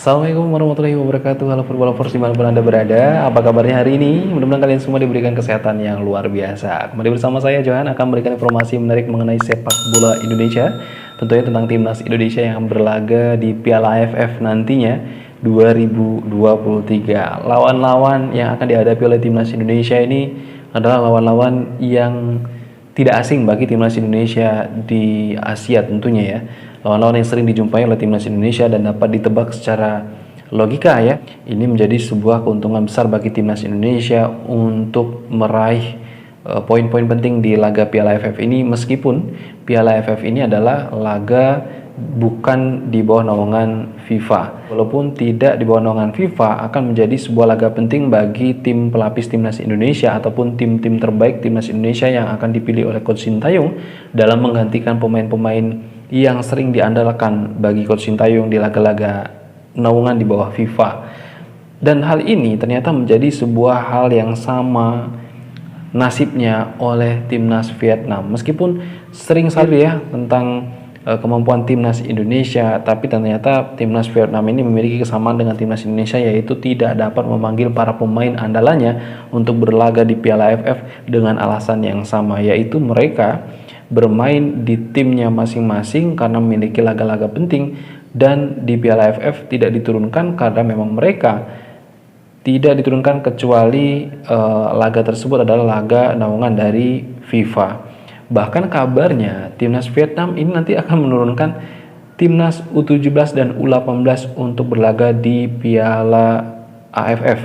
Assalamualaikum warahmatullahi wabarakatuh. Halo football lovers dimanapun Anda berada. Apa kabarnya hari ini? Mudah-mudahan kalian semua diberikan kesehatan yang luar biasa. Kembali bersama saya Johan akan memberikan informasi menarik mengenai sepak bola Indonesia. Tentunya tentang timnas Indonesia yang berlaga di Piala AFF nantinya 2023. Lawan-lawan yang akan dihadapi oleh timnas Indonesia ini adalah lawan-lawan yang tidak asing bagi timnas Indonesia di Asia tentunya ya. Lawan-lawan yang sering dijumpai oleh timnas Indonesia dan dapat ditebak secara logika ya. Ini menjadi sebuah keuntungan besar bagi timnas Indonesia untuk meraih poin-poin penting di laga Piala AFF ini, meskipun Piala AFF ini adalah laga bukan di bawah naungan FIFA. Walaupun tidak di bawah naungan FIFA, akan menjadi sebuah laga penting bagi tim pelapis timnas Indonesia ataupun tim-tim terbaik timnas Indonesia yang akan dipilih oleh Coach Sintayong dalam menggantikan pemain-pemain yang sering diandalkan bagi Coach Sintayong di laga-laga naungan di bawah FIFA. Dan hal ini ternyata menjadi sebuah hal yang sama nasibnya oleh timnas Vietnam. Meskipun sering sekali ya tentang kemampuan timnas Indonesia, tapi ternyata timnas Vietnam ini memiliki kesamaan dengan timnas Indonesia, yaitu tidak dapat memanggil para pemain andalannya untuk berlaga di Piala AFF dengan alasan yang sama, yaitu mereka bermain di timnya masing-masing karena memiliki laga-laga penting, dan di Piala AFF tidak diturunkan karena memang mereka tidak diturunkan kecuali laga tersebut adalah laga naungan dari FIFA. Bahkan kabarnya timnas Vietnam ini nanti akan menurunkan timnas U17 dan U18 untuk berlaga di Piala AFF.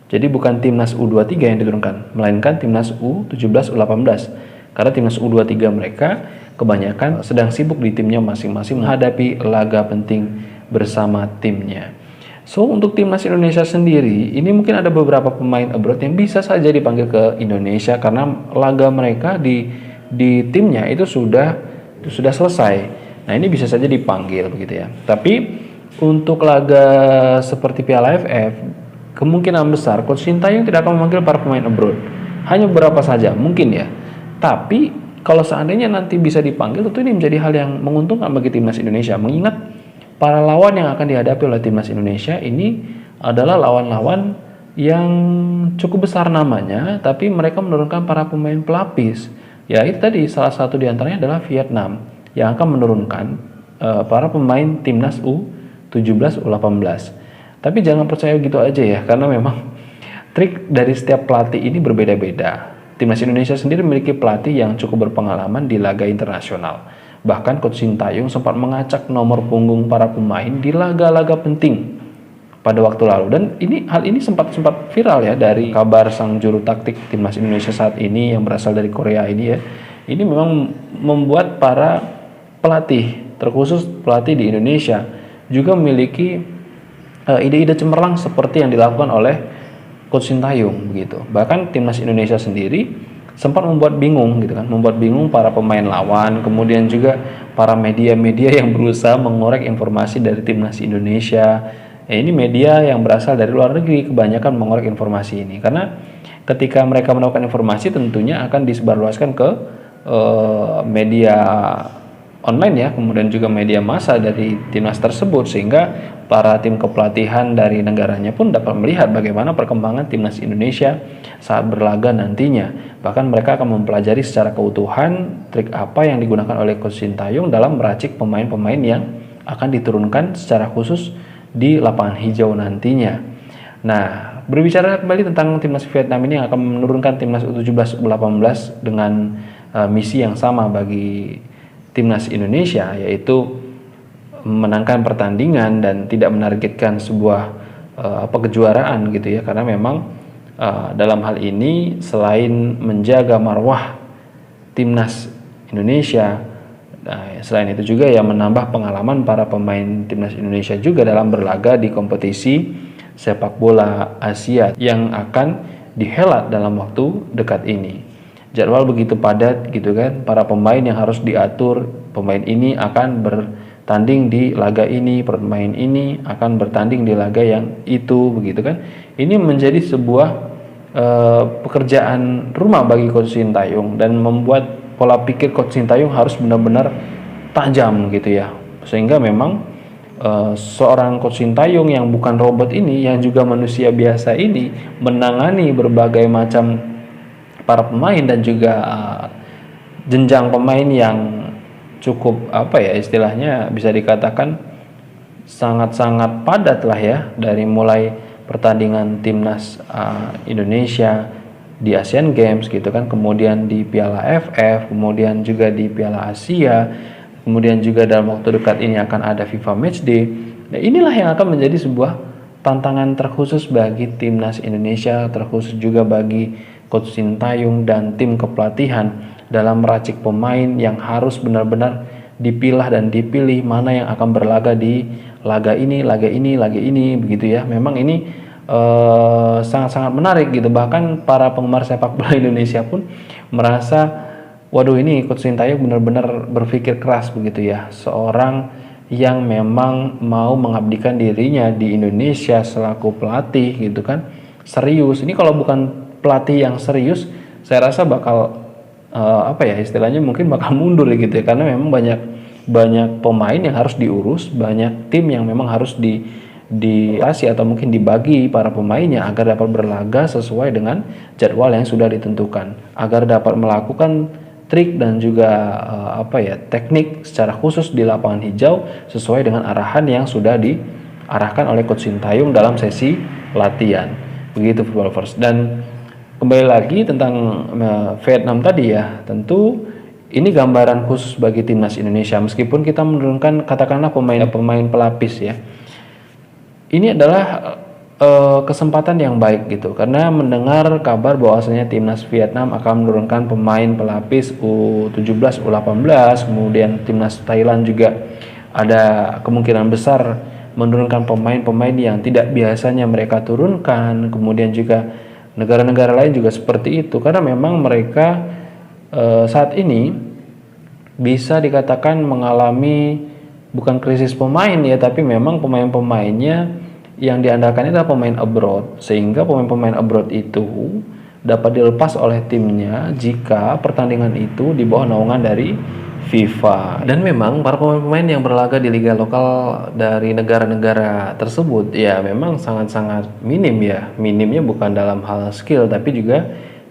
Jadi bukan timnas U23 yang diturunkan, melainkan timnas U17, U18. Karena timnas U23 mereka kebanyakan sedang sibuk di timnya masing-masing menghadapi laga penting bersama timnya. So, untuk timnas Indonesia sendiri, ini mungkin ada beberapa pemain abroad yang bisa saja dipanggil ke Indonesia karena laga mereka di timnya itu sudah selesai. Nah, ini bisa saja dipanggil begitu ya. Tapi untuk laga seperti Piala AFF, kemungkinan besar Coach Sintayong tidak akan memanggil para pemain abroad. Hanya beberapa saja mungkin ya. Tapi kalau seandainya nanti bisa dipanggil, tentu ini menjadi hal yang menguntungkan bagi timnas Indonesia, mengingat para lawan yang akan dihadapi oleh timnas Indonesia ini adalah lawan-lawan yang cukup besar namanya, tapi mereka menurunkan para pemain pelapis. Ya, itu tadi salah satu diantaranya adalah Vietnam yang akan menurunkan para pemain timnas U17, U18. Tapi jangan percaya gitu aja ya, karena memang trik dari setiap pelatih ini berbeda-beda. Timnas Indonesia sendiri memiliki pelatih yang cukup berpengalaman di laga internasional. Bahkan Coach Sintayong sempat mengacak nomor punggung para pemain di laga-laga penting pada waktu lalu, dan hal ini sempat viral ya dari kabar sang juru taktik timnas Indonesia saat ini yang berasal dari Korea ini ya. Ini memang membuat para pelatih, terkhusus pelatih di Indonesia, juga memiliki ide-ide cemerlang seperti yang dilakukan oleh Coach Sintayong begitu. Bahkan timnas Indonesia sendiri sempat membuat bingung gitu kan, membuat bingung para pemain lawan, kemudian juga para media-media yang berusaha mengorek informasi dari timnas Indonesia. Ini media yang berasal dari luar negeri kebanyakan mengorek informasi ini, karena ketika mereka menemukan informasi tentunya akan disebarluaskan ke media online ya, kemudian juga media massa dari timnas tersebut, sehingga para tim kepelatihan dari negaranya pun dapat melihat bagaimana perkembangan timnas Indonesia saat berlaga nantinya. Bahkan mereka akan mempelajari secara keutuhan trik apa yang digunakan oleh Coach Sintayong dalam meracik pemain-pemain yang akan diturunkan secara khusus di lapangan hijau nantinya. Nah, berbicara kembali tentang timnas Vietnam ini yang akan menurunkan timnas U17, U18 dengan misi yang sama bagi timnas Indonesia, yaitu menangkan pertandingan dan tidak menargetkan sebuah kejuaraan gitu ya, karena memang dalam hal ini selain menjaga marwah timnas Indonesia, selain itu juga ya menambah pengalaman para pemain timnas Indonesia juga dalam berlaga di kompetisi sepak bola Asia yang akan dihelat dalam waktu dekat ini. Jadwal begitu padat gitu kan, para pemain yang harus diatur, pemain ini akan bertanding di laga ini, pemain ini akan bertanding di laga yang itu begitu kan. Ini menjadi sebuah pekerjaan rumah bagi Coach Sintayong dan membuat pola pikir Coach Sintayong harus benar-benar tajam gitu ya, sehingga memang seorang Coach Sintayong yang bukan robot ini, yang juga manusia biasa ini, menangani berbagai macam para pemain dan juga jenjang pemain yang cukup apa ya istilahnya, bisa dikatakan sangat-sangat padat lah ya, dari mulai pertandingan timnas Indonesia di Asian Games gitu kan, kemudian di Piala AFF, kemudian juga di Piala Asia, kemudian juga dalam waktu dekat ini akan ada FIFA Matchday. Nah, inilah yang akan menjadi sebuah tantangan terkhusus bagi timnas Indonesia, terkhusus juga bagi Coach Sintayong dan tim kepelatihan dalam meracik pemain yang harus benar-benar dipilah dan dipilih mana yang akan berlaga di laga ini begitu ya. Memang ini sangat-sangat menarik gitu. Bahkan para penggemar sepak bola Indonesia pun merasa, waduh, ini Coach Sintayong benar-benar berpikir keras begitu ya. Seorang yang memang mau mengabdikan dirinya di Indonesia selaku pelatih gitu kan. Serius. Ini kalau bukan pelatih yang serius, saya rasa bakal apa ya istilahnya, mungkin bakal mundur gitu ya, karena memang banyak pemain yang harus diurus, banyak tim yang memang harus dikasih atau mungkin dibagi para pemainnya agar dapat berlaga sesuai dengan jadwal yang sudah ditentukan, agar dapat melakukan trik dan juga teknik secara khusus di lapangan hijau sesuai dengan arahan yang sudah diarahkan oleh Coach Sintayong dalam sesi latihan. Begitu Football Lovers. Dan kembali lagi tentang Vietnam tadi ya, tentu ini gambaran khusus bagi timnas Indonesia meskipun kita menurunkan katakanlah pemain pelapis ya. Ini adalah kesempatan yang baik gitu, karena mendengar kabar bahwasanya timnas Vietnam akan menurunkan pemain pelapis U17, U18, kemudian timnas Thailand juga ada kemungkinan besar menurunkan pemain-pemain yang tidak biasanya mereka turunkan, kemudian juga negara-negara lain juga seperti itu, karena memang mereka saat ini bisa dikatakan mengalami bukan krisis pemain ya, tapi memang pemain-pemainnya yang diandalkan adalah pemain abroad, sehingga pemain-pemain abroad itu dapat dilepas oleh timnya jika pertandingan itu di bawah naungan dari FIFA. Dan memang para pemain-pemain yang berlaga di liga lokal dari negara-negara tersebut ya memang sangat-sangat minim ya. Minimnya bukan dalam hal skill, tapi juga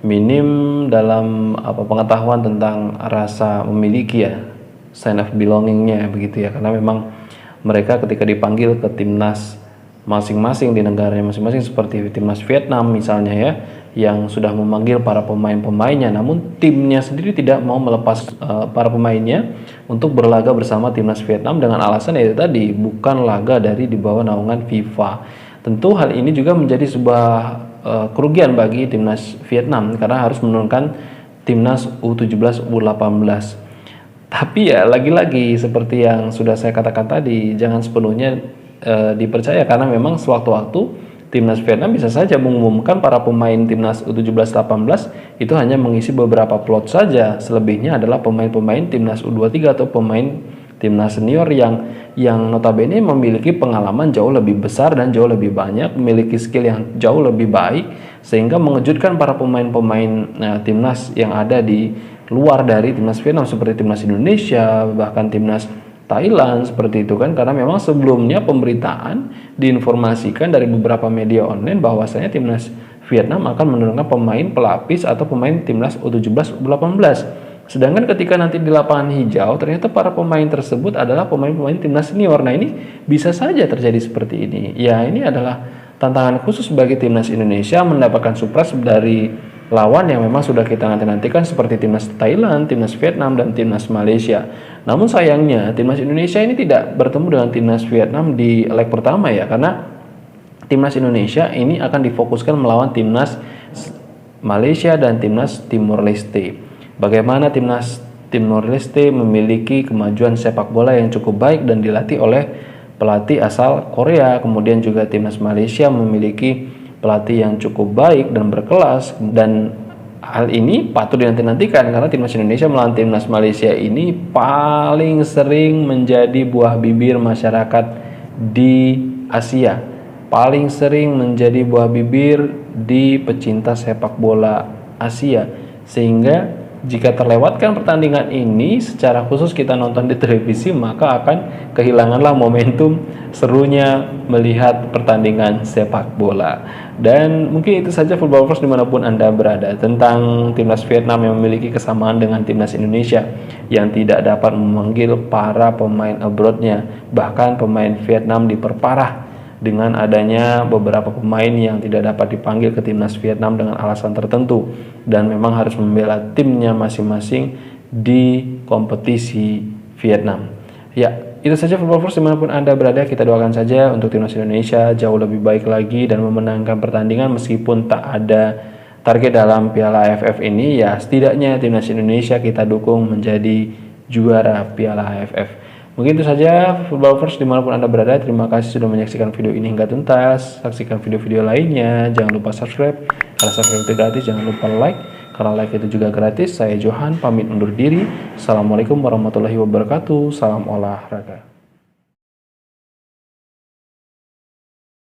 minim dalam pengetahuan tentang rasa memiliki ya, sign of belongingnya begitu ya. Karena memang mereka ketika dipanggil ke timnas masing-masing di negaranya masing-masing, seperti timnas Vietnam misalnya ya, yang sudah memanggil para pemain-pemainnya, namun timnya sendiri tidak mau melepas para pemainnya untuk berlaga bersama timnas Vietnam dengan alasan yaitu tadi bukan laga dari di bawah naungan FIFA. Tentu hal ini juga menjadi sebuah kerugian bagi timnas Vietnam karena harus menurunkan timnas U17, U18. Tapi ya lagi-lagi seperti yang sudah saya katakan tadi, jangan sepenuhnya dipercaya, karena memang sewaktu-waktu timnas Vietnam bisa saja mengumumkan para pemain timnas U17 18 itu hanya mengisi beberapa plot saja, selebihnya adalah pemain-pemain timnas U23 atau pemain timnas senior yang notabene memiliki pengalaman jauh lebih besar dan jauh lebih banyak, memiliki skill yang jauh lebih baik, sehingga mengejutkan para pemain-pemain timnas yang ada di luar dari timnas Vietnam seperti timnas Indonesia, bahkan timnas Thailand seperti itu kan, karena memang sebelumnya pemberitaan diinformasikan dari beberapa media online bahwasanya timnas Vietnam akan menurunkan pemain pelapis atau pemain timnas U17, U18. Sedangkan ketika nanti di lapangan hijau ternyata para pemain tersebut adalah pemain-pemain timnas senior. Nah, ini bisa saja terjadi seperti ini. Ya, ini adalah tantangan khusus bagi timnas Indonesia mendapatkan surprise dari lawan yang memang sudah kita nanti-nantikan seperti timnas Thailand, timnas Vietnam, dan timnas Malaysia. Namun sayangnya timnas Indonesia ini tidak bertemu dengan timnas Vietnam di leg pertama ya, karena timnas Indonesia ini akan difokuskan melawan timnas Malaysia dan timnas Timor Leste. Bagaimana timnas Timor Leste memiliki kemajuan sepak bola yang cukup baik dan dilatih oleh pelatih asal Korea, kemudian juga timnas Malaysia memiliki pelatih yang cukup baik dan berkelas, dan hal ini patut dinanti-nantikan karena timnas Indonesia melawan timnas Malaysia ini paling sering menjadi buah bibir masyarakat di Asia, paling sering menjadi buah bibir di pecinta sepak bola Asia, sehingga Jika terlewatkan pertandingan ini secara khusus kita nonton di televisi, maka akan kehilanganlah momentum serunya melihat pertandingan sepak bola. Dan mungkin itu saja Football Lovers dimanapun Anda berada tentang timnas Vietnam yang memiliki kesamaan dengan timnas Indonesia yang tidak dapat memanggil para pemain abroadnya. Bahkan pemain Vietnam diperparah dengan adanya beberapa pemain yang tidak dapat dipanggil ke timnas Vietnam dengan alasan tertentu dan memang harus membela timnya masing-masing di kompetisi Vietnam. Ya, itu saja Football Lovers dimanapun Anda berada. Kita doakan saja untuk timnas Indonesia jauh lebih baik lagi dan memenangkan pertandingan meskipun tak ada target dalam Piala AFF ini. Ya, setidaknya timnas Indonesia kita dukung menjadi juara Piala AFF. Mungkin itu saja Football Lovers dimanapun Anda berada. Terima kasih sudah menyaksikan video ini hingga tuntas. Saksikan video-video lainnya. Jangan lupa subscribe. Karena subscribe itu gratis, jangan lupa like. Karena like itu juga gratis. Saya Johan pamit undur diri. Assalamualaikum warahmatullahi wabarakatuh. Salam olahraga.